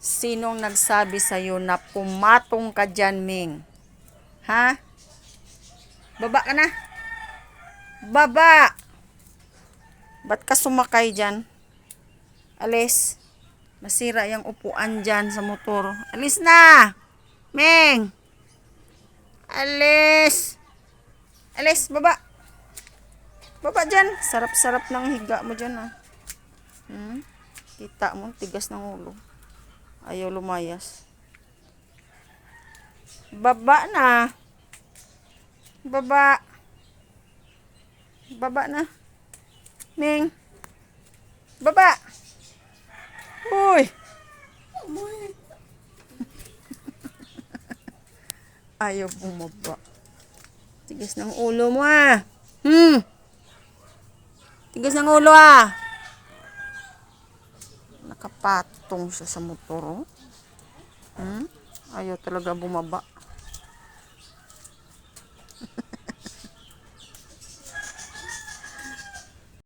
Sinong nagsabi sa'yo na pumatong ka dyan, Ming? Ha? Baba ka na. Baba! Ba't ka sumakay dyan? Alis. Masira yung upuan dyan sa motor. Alis na! Ming! Alis! Alis, baba! Baba dyan. Sarap-sarap ng higa mo dyan, ah. Kita mo, tigas ng ulo. Ayaw lumayas. Baba na. Baba. Baba na. Ming. Baba. Uy. Ayaw bumaba. Tigas ng ulo mo, ah. Tigas ng ulo, ah. Nakapatong siya sa motor, oh. Ayaw talaga bumaba.